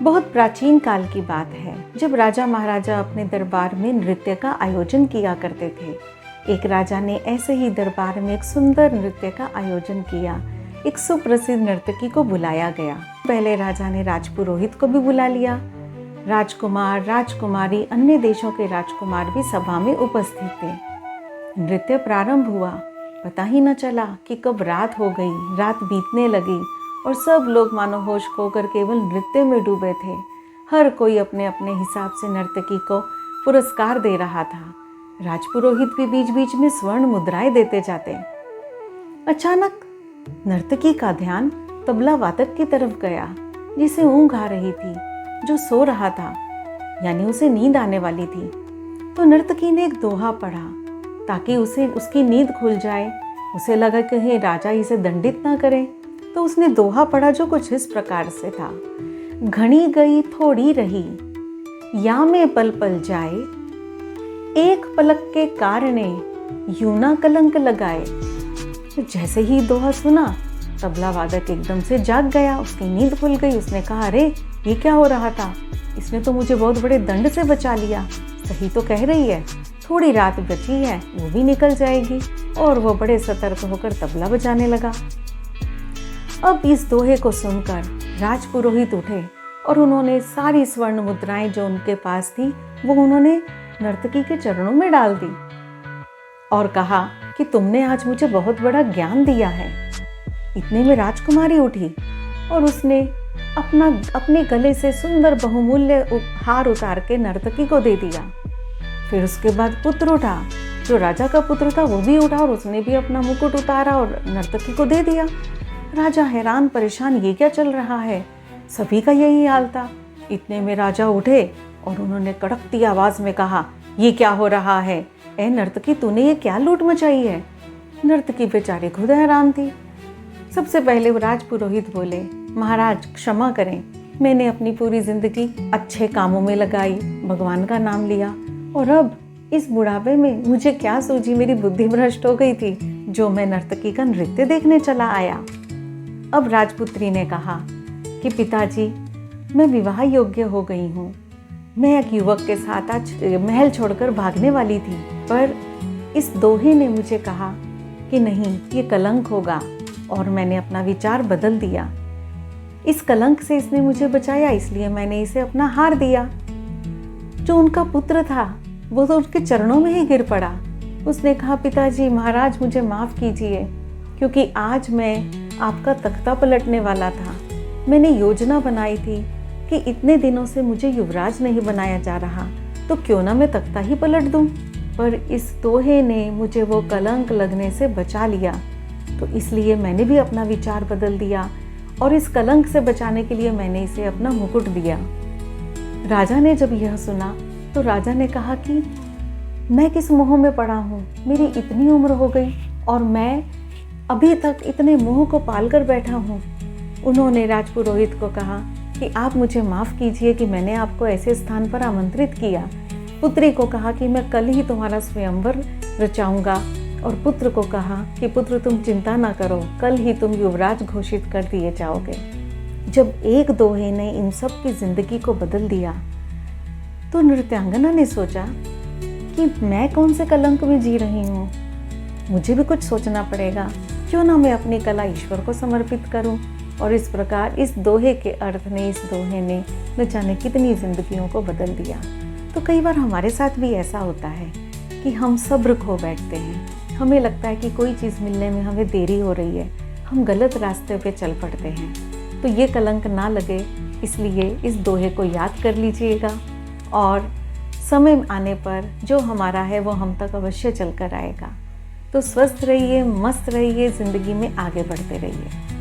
बहुत प्राचीन काल की बात है, जब राजा महाराजा अपने दरबार में नृत्य का आयोजन किया करते थे। एक राजा ने ऐसे ही दरबार में एक सुंदर नृत्य का आयोजन किया। एक सुप्रसिद्ध नर्तकी को बुलाया गया। पहले राजा ने राजपुरोहित को भी बुला लिया। राजकुमार, राजकुमारी, अन्य देशों के राजकुमार भी सभा में उपस्थित थे। नृत्य प्रारंभ हुआ। पता ही न चला कि कब रात हो गई। रात बीतने लगी और सब लोग मानो होश खोकर केवल नृत्य में डूबे थे। हर कोई अपने अपने हिसाब से नर्तकी को पुरस्कार दे रहा था। राजपुरोहित भी बीच बीच में स्वर्ण मुद्राएं देते जाते। अचानक नर्तकी का ध्यान तबला वादक की तरफ गया, जिसे ऊँघ आ रही थी, जो सो रहा था, यानी उसे नींद आने वाली थी। तो नर्तकी ने एक दोहा पढ़ा ताकि उसे उसकी नींद खुल जाए। उसे लगा कि कहीं राजा इसे दंडित ना करे, तो उसने दोहा पढ़ा जो कुछ इस प्रकार से था। घनी गई थोड़ी रही, या में पल पल जाए, एक पलक के कारणे यूं ना कलंक लगाए। तो जैसे ही दोहा सुना, तबला वादक एकदम से जाग गया। उसकी नींद खुल गई। उसने कहा, अरे ये क्या हो रहा था? इसने तो मुझे बहुत बड़े दंड से बचा लिया। सही तो कह रही है, थोड़ी रात बची है, वो भी निकल जाएगी। और वो बड़े सतर्क होकर तबला बजाने लगा। अब इस दोहे को सुनकर राजपुरोहित उठे और उन्होंने सारी स्वर्ण मुद्राएं जो उनके पास थी वो उन्होंने नर्तकी के चरणों में डाल दी और कहा कि तुमने आज मुझे बहुत बड़ा ज्ञान दिया है। इतने में राजकुमारी उठी और उसने अपने गले से सुंदर बहुमूल्य हार उतार के नर्तकी को दे दिया। फिर उसके बाद पुत्र उठा, जो राजा का पुत्र था वो भी उठा और उसने भी अपना मुकुट उतारा और नर्तकी को दे दिया। राजा हैरान परेशान, ये क्या चल रहा है? सभी का यही हाल था। इतने में राजा उठे और उन्होंने कड़कती आवाज में कहा, ये क्या हो रहा है? ए नर्तकी, तूने ये क्या लूट मचाई है? नर्तकी बेचारी खुद हैरान थी। सबसे पहले वो राजपुरोहित बोले, महाराज क्षमा करें, मैंने अपनी पूरी जिंदगी अच्छे कामों में लगाई, भगवान का नाम लिया, और अब इस बुढ़ापे में मुझे क्या सूझी, मेरी बुद्धि भ्रष्ट हो गई थी, जो मैं नर्तकी का नृत्य देखने चला आया। अब राजपुत्री ने कहा कि पिताजी, मैं विवाह योग्य हो गई हूँ। मैं एक युवक के साथ आज महल छोड़कर भागने वाली थी, पर इस दोहे ने मुझे कहा कि नहीं, ये कलंक होगा, और मैंने अपना विचार बदल दिया। इस कलंक से इसने मुझे बचाया, इसलिए मैंने इसे अपना हार दिया। जो उनका पुत्र था वो तो उसके चरणों में ही गिर पड़ा। उसने कहा, पिताजी महाराज, मुझे माफ़ कीजिए, क्योंकि आज मैं आपका तख्ता पलटने वाला था। मैंने योजना बनाई थी कि इतने दिनों से मुझे युवराज नहीं बनाया जा रहा, तो क्यों ना मैं तख्ता ही पलट दूं। पर इस दोहे ने मुझे वो कलंक लगने से बचा लिया, तो इसलिए मैंने भी अपना विचार बदल दिया और इस कलंक से बचाने के लिए मैंने इसे अपना मुकुट दिया। राजा ने जब यह सुना तो राजा ने कहा कि मैं किस मोह में पड़ा हूँ, मेरी इतनी उम्र हो गई और मैं अभी तक इतने मोह को पाल कर बैठा हूँ। उन्होंने राजपुरोहित को कहा कि आप मुझे माफ़ कीजिए कि मैंने आपको ऐसे स्थान पर आमंत्रित किया। पुत्री को कहा कि मैं कल ही तुम्हारा स्वयंवर रचाऊंगा, और पुत्र को कहा कि पुत्र तुम चिंता ना करो, कल ही तुम युवराज घोषित कर दिए जाओगे। जब एक दोहे ने इन सब की जिंदगी को बदल दिया, तो नृत्यांगना ने सोचा कि मैं कौन से कलंक में जी रही हूँ, मुझे भी कुछ सोचना पड़ेगा। क्यों ना मैं अपनी कला ईश्वर को समर्पित करूं। और इस प्रकार इस दोहे के अर्थ ने, इस दोहे ने न जाने कितनी जिंदगियों को बदल दिया। तो कई बार हमारे साथ भी ऐसा होता है कि हम सब्र खो बैठते हैं। हमें लगता है कि कोई चीज़ मिलने में हमें देरी हो रही है, हम गलत रास्ते पे चल पड़ते हैं। तो ये कलंक ना लगे, इसलिए इस दोहे को याद कर लीजिएगा, और समय आने पर जो हमारा है वो हम तक अवश्य चल कर आएगा। तो स्वस्थ रहिए, मस्त रहिए, ज़िंदगी में आगे बढ़ते रहिए।